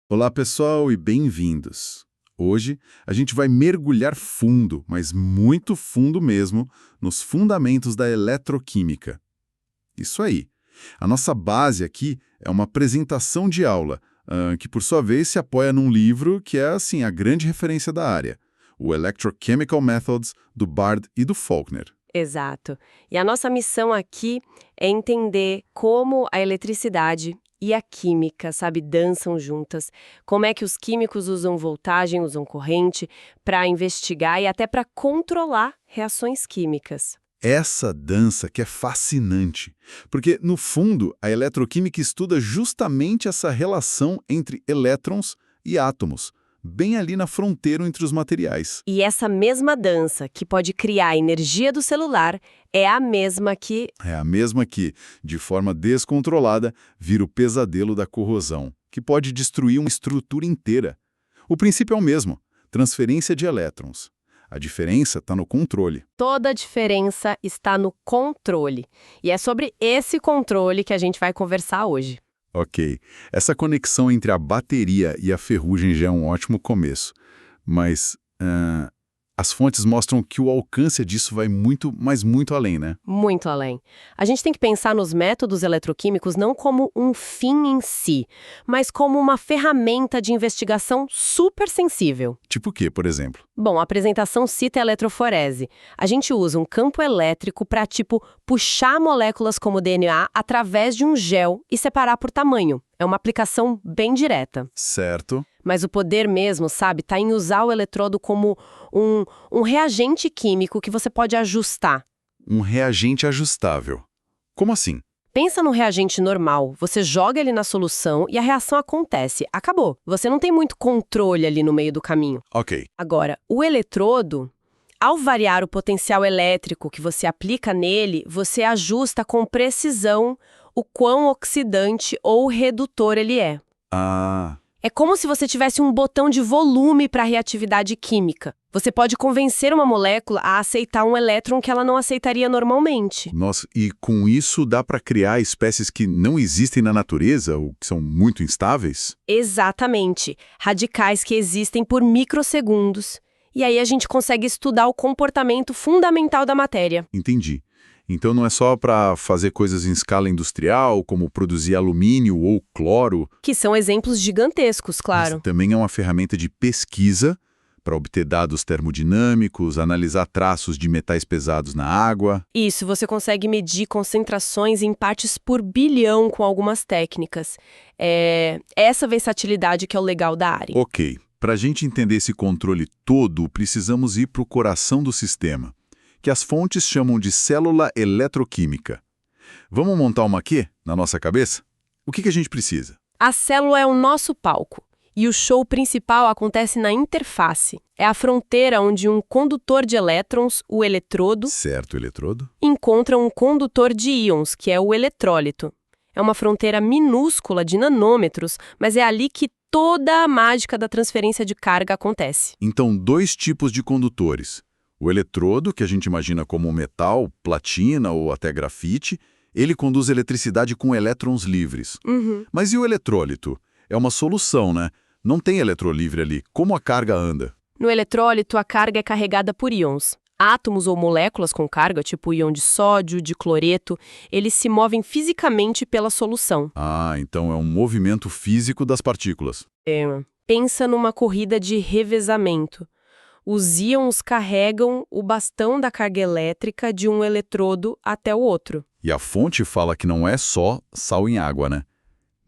Olá, pessoal, e bem-vindos. Hoje a gente vai mergulhar fundo, mas muito fundo mesmo, nos fundamentos da eletroquímica. Isso aí. A nossa base aqui é uma apresentação de aula, que por sua vez se apoia num livro que é, assim, a grande referência da área, o Electrochemical Methods, do Bard e do Faulkner. Exato. E a nossa missão aqui é entender como a eletricidade e a química, sabe, dançam juntas, como é que os químicos usam voltagem, usam corrente, para investigar e até para controlar reações químicas. Essa dança que é fascinante, porque, no fundo, a eletroquímica estuda justamente essa relação entre elétrons e átomos, bem ali na fronteira entre os materiais. E essa mesma dança, que pode criar a energia do celular, é a mesma que... É a mesma que, de forma descontrolada, vira o pesadelo da corrosão, que pode destruir uma estrutura inteira. O princípio é o mesmo, transferência de elétrons. A diferença está no controle. Toda a diferença está no controle. E é sobre esse controle que a gente vai conversar hoje. Ok, essa conexão entre a bateria e a ferrugem já é um ótimo começo, mas as fontes mostram que o alcance disso vai muito, mas muito além, né? Muito além. A gente tem que pensar nos métodos eletroquímicos não como um fim em si, mas como uma ferramenta de investigação super sensível. Tipo o quê, por exemplo? Bom, a apresentação cita a eletroforese. A gente usa um campo elétrico para, puxar moléculas como o DNA através de um gel e separar por tamanho. É uma aplicação bem direta. Certo. Mas o poder mesmo, sabe, está em usar o eletrodo como um reagente químico que você pode ajustar. Um reagente ajustável. Como assim? Pensa no reagente normal, você joga ele na solução e a reação acontece. Acabou. Você não tem muito controle ali no meio do caminho. Ok. Agora, o eletrodo, ao variar o potencial elétrico que você aplica nele, você ajusta com precisão o quão oxidante ou redutor ele é. Ah, É como se você tivesse um botão de volume para a reatividade química. Você pode convencer uma molécula a aceitar um elétron que ela não aceitaria normalmente. nossa, e com isso dá para criar espécies que não existem na natureza ou que são muito instáveis? Exatamente. Radicais que existem por microsegundos. E aí a gente consegue estudar o comportamento fundamental da matéria. Entendi. Então não é só para fazer coisas em escala industrial, como produzir alumínio ou cloro, Que são exemplos gigantescos, claro. mas também é uma ferramenta de pesquisa para obter dados termodinâmicos, analisar traços de metais pesados na água. Isso, você consegue medir concentrações em partes por bilhão com algumas técnicas. É essa versatilidade que é o legal da área. Ok, para a gente entender esse controle todo, precisamos ir para o coração do sistema, que as fontes chamam de célula eletroquímica. Vamos montar uma aqui, na nossa cabeça? O que a gente precisa? A célula é o nosso palco. E o show principal acontece na interface. É a fronteira onde um condutor de elétrons, o eletrodo, Certo, eletrodo. encontra um condutor de íons, que é o eletrólito. É uma fronteira minúscula de nanômetros, mas é ali que toda a mágica da transferência de carga acontece. Então, dois tipos de condutores. O eletrodo, que a gente imagina como metal, platina ou até grafite, ele conduz eletricidade com elétrons livres. Mas e o eletrólito? É uma solução, né? Não tem eletrolivre ali. Como a carga anda? No eletrólito, a carga é carregada por íons. Átomos ou moléculas com carga, tipo íon de sódio, de cloreto, eles se movem fisicamente pela solução. Ah, então é um movimento físico das partículas. Pensa numa corrida de revezamento. Os íons carregam o bastão da carga elétrica de um eletrodo até o outro. E a fonte fala que não é só sal em água, né?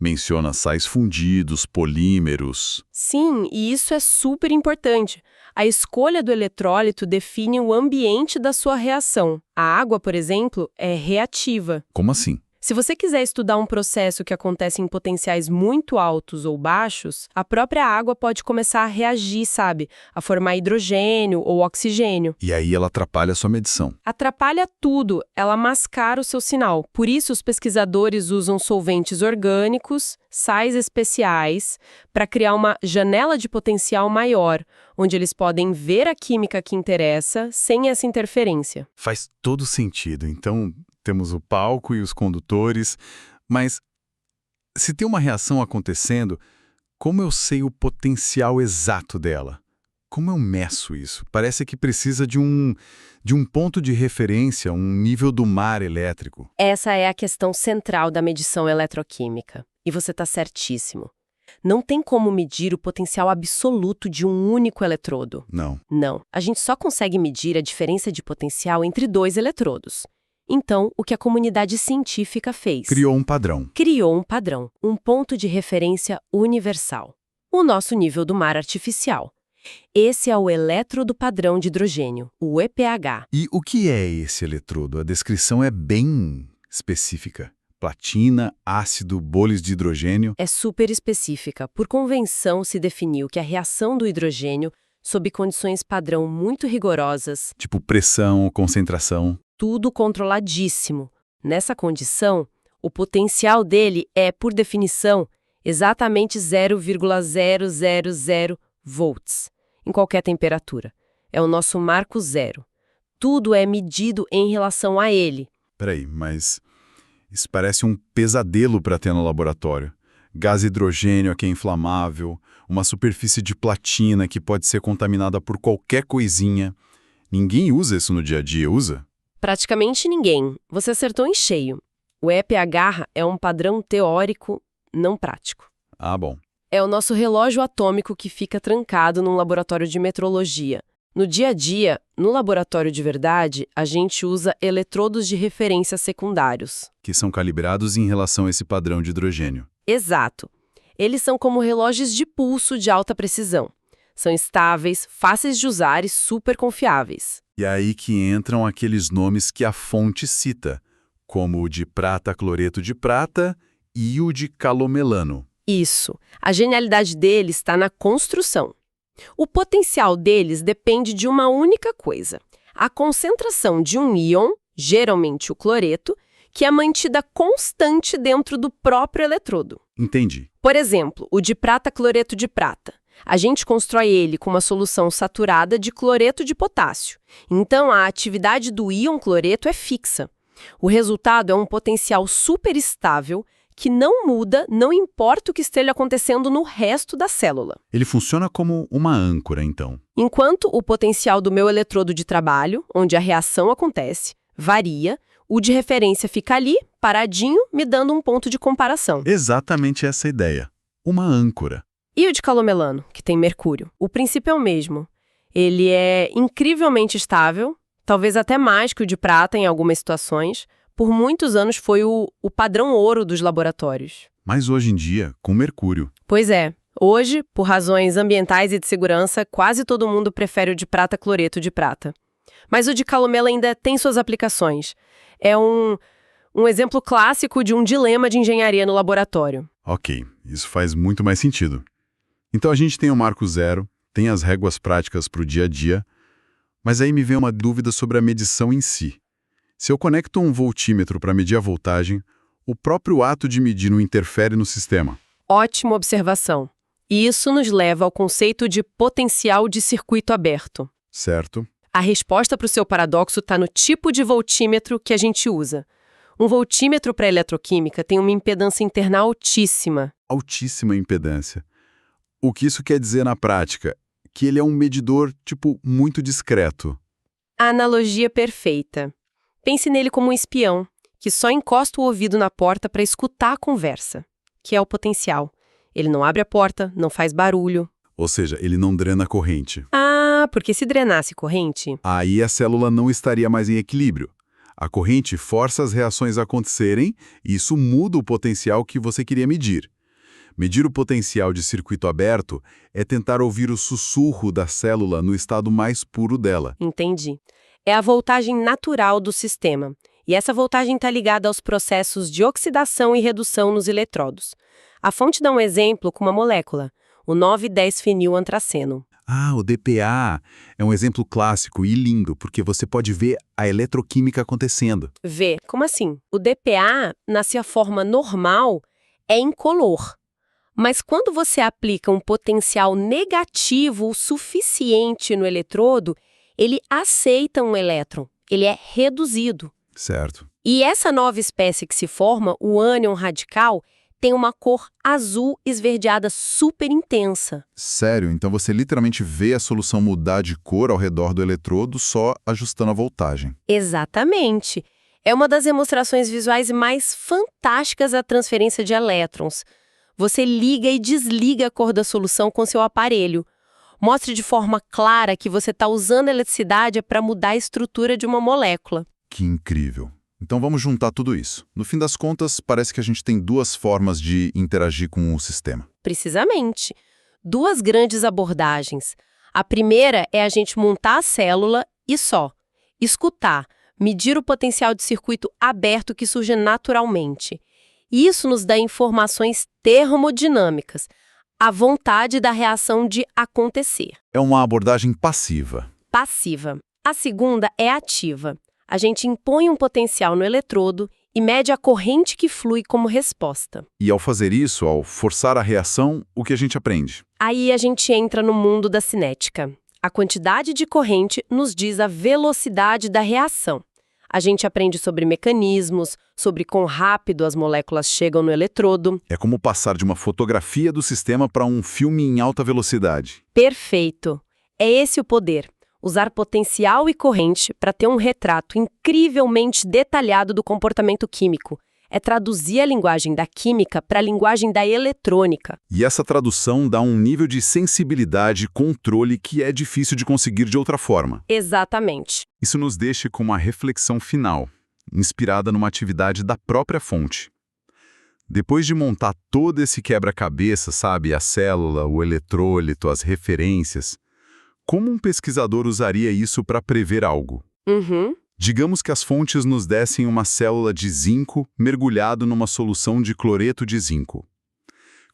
Menciona sais fundidos, polímeros. Sim, e isso é super importante. A escolha do eletrólito define o ambiente da sua reação. A água, por exemplo, é reativa. Como assim? Se você quiser estudar um processo que acontece em potenciais muito altos ou baixos, a própria água pode começar a reagir, sabe? A formar hidrogênio ou oxigênio. E aí ela atrapalha a sua medição. Atrapalha tudo, ela mascara o seu sinal. Por isso, os pesquisadores usam solventes orgânicos, sais especiais, para criar uma janela de potencial maior, onde eles podem ver a química que interessa sem essa interferência. Faz todo sentido. Então, temos o palco e os condutores, mas se tem uma reação acontecendo, como eu sei o potencial exato dela? Como eu meço isso? Parece que precisa de um ponto de referência, um nível do mar elétrico. Essa é a questão central da medição eletroquímica. E você está certíssimo. Não tem como medir o potencial absoluto de um único eletrodo. Não. Não. A gente só consegue medir a diferença de potencial entre dois eletrodos. Então, o que a comunidade científica fez? Criou um padrão. Criou um padrão, um ponto de referência universal. O nosso nível do mar artificial. Esse é o elétrodo padrão de hidrogênio, o EPH. E o que é esse eletrodo? A descrição é bem específica. Platina, ácido, bolhas de hidrogênio. É super específica. Por convenção, se definiu que a reação do hidrogênio, sob condições padrão muito rigorosas, Tipo pressão, concentração. tudo controladíssimo. Nessa condição, o potencial dele é, por definição, exatamente 0,000 volts, em qualquer temperatura. É o nosso marco zero. Tudo é medido em relação a ele. Peraí, mas isso parece um pesadelo para ter no laboratório. Gás hidrogênio que é inflamável, uma superfície de platina que pode ser contaminada por qualquer coisinha. Ninguém usa isso no dia a dia, usa? Praticamente ninguém. Você acertou em cheio. O EPH é um padrão teórico, não prático. Ah, bom. É o nosso relógio atômico que fica trancado num laboratório de metrologia. No dia a dia, no laboratório de verdade, a gente usa eletrodos de referência secundários. Que são calibrados em relação a esse padrão de hidrogênio. Exato. Eles são como relógios de pulso de alta precisão. São estáveis, fáceis de usar e super confiáveis. E é aí que entram aqueles nomes que a fonte cita, como o de prata cloreto de prata e o de calomelano. Isso. A genialidade deles está na construção. O potencial deles depende de uma única coisa: a concentração de um íon, geralmente o cloreto, que é mantida constante dentro do próprio eletrodo. Entendi. Por exemplo, o de prata cloreto de prata. A gente constrói ele com uma solução saturada de cloreto de potássio. Então, a atividade do íon cloreto é fixa. O resultado é um potencial super estável que não muda, não importa o que esteja acontecendo no resto da célula. Ele funciona como uma âncora, então. Enquanto o potencial do meu eletrodo de trabalho, onde a reação acontece, varia, o de referência fica ali, paradinho, me dando um ponto de comparação. Exatamente essa ideia. Uma âncora. E o de calomelano, que tem mercúrio? O princípio é o mesmo. Ele é incrivelmente estável, talvez até mais que o de prata em algumas situações. Por muitos anos foi o padrão ouro dos laboratórios. Mas hoje em dia, com mercúrio. Pois é. Hoje, por razões ambientais e de segurança, quase todo mundo prefere o de prata cloreto de prata. Mas o de calomelo ainda tem suas aplicações. É um exemplo clássico de um dilema de engenharia no laboratório. Ok, isso faz muito mais sentido. Então a gente tem o marco zero, tem as réguas práticas para o dia a dia, mas aí me vem uma dúvida sobre a medição em si. Se eu conecto um voltímetro para medir a voltagem, o próprio ato de medir não interfere no sistema. Ótima observação. E isso nos leva ao conceito de potencial de circuito aberto. Certo? A resposta para o seu paradoxo está no tipo de voltímetro que a gente usa. Um voltímetro para eletroquímica tem uma impedância interna altíssima. Altíssima impedância. O que isso quer dizer na prática? Que ele é um medidor, muito discreto. A analogia perfeita. Pense nele como um espião, que só encosta o ouvido na porta para escutar a conversa, que é o potencial. Ele não abre a porta, não faz barulho. Ou seja, ele não drena a corrente. Ah, porque se drenasse corrente... Aí a célula não estaria mais em equilíbrio. A corrente força as reações a acontecerem e isso muda o potencial que você queria medir. Medir o potencial de circuito aberto é tentar ouvir o sussurro da célula no estado mais puro dela. Entendi. É a voltagem natural do sistema. E essa voltagem está ligada aos processos de oxidação e redução nos eletrodos. A fonte dá um exemplo com uma molécula, o 9,10-fenilantraceno. Ah, o DPA é um exemplo clássico e lindo, porque você pode ver a eletroquímica acontecendo. Vê, como assim? O DPA, na sua forma normal, é incolor. Mas quando você aplica um potencial negativo o suficiente no eletrodo, ele aceita um elétron, ele é reduzido. Certo. E essa nova espécie que se forma, o ânion radical, tem uma cor azul esverdeada super intensa. Sério? Então você literalmente vê a solução mudar de cor ao redor do eletrodo só ajustando a voltagem. Exatamente. É uma das demonstrações visuais mais fantásticas da transferência de elétrons. Você liga e desliga a cor da solução com seu aparelho. Mostre de forma clara que você está usando a eletricidade para mudar a estrutura de uma molécula. Que incrível. Então vamos juntar tudo isso. No fim das contas, parece que a gente tem duas formas de interagir com o sistema. Precisamente. Duas grandes abordagens. A primeira é a gente montar a célula e só. Escutar, medir o potencial de circuito aberto que surge naturalmente. Isso nos dá informações termodinâmicas, a vontade da reação de acontecer. É uma abordagem passiva. Passiva. A segunda é ativa. A gente impõe um potencial no eletrodo e mede a corrente que flui como resposta. E ao fazer isso, ao forçar a reação, o que a gente aprende? Aí a gente entra no mundo da cinética. A quantidade de corrente nos diz a velocidade da reação. A gente aprende sobre mecanismos, sobre quão rápido as moléculas chegam no eletrodo. É como passar de uma fotografia do sistema para um filme em alta velocidade. Perfeito. É esse o poder. Usar potencial e corrente para ter um retrato incrivelmente detalhado do comportamento químico. É traduzir a linguagem da química para a linguagem da eletrônica. E essa tradução dá um nível de sensibilidade e controle que é difícil de conseguir de outra forma. Exatamente. Isso nos deixa com uma reflexão final, inspirada numa atividade da própria fonte. Depois de montar todo esse quebra-cabeça, sabe, a célula, o eletrólito, as referências, como um pesquisador usaria isso para prever algo? Digamos que as fontes nos dessem uma célula de zinco mergulhado numa solução de cloreto de zinco.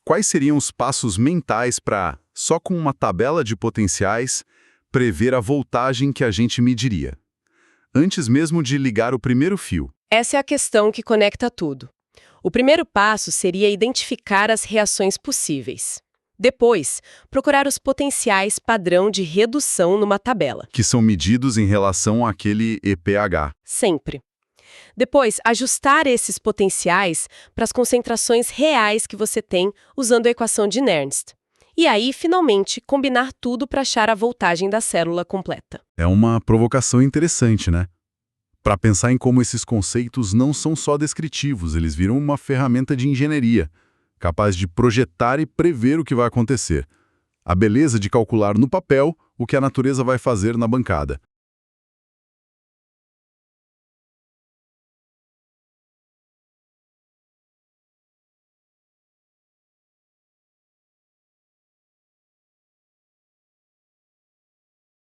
Quais seriam os passos mentais para, só com uma tabela de potenciais, prever a voltagem que a gente mediria? Antes mesmo de ligar o primeiro fio. Essa é a questão que conecta tudo. O primeiro passo seria identificar as reações possíveis. Depois, procurar os potenciais padrão de redução numa tabela. Que são medidos em relação àquele EPH. Sempre. Depois, ajustar esses potenciais para as concentrações reais que você tem usando a equação de Nernst. E aí, finalmente, combinar tudo para achar a voltagem da célula completa. É uma provocação interessante, né? Para pensar em como esses conceitos não são só descritivos, eles viram uma ferramenta de engenharia, capaz de projetar e prever o que vai acontecer. A beleza de calcular no papel o que a natureza vai fazer na bancada.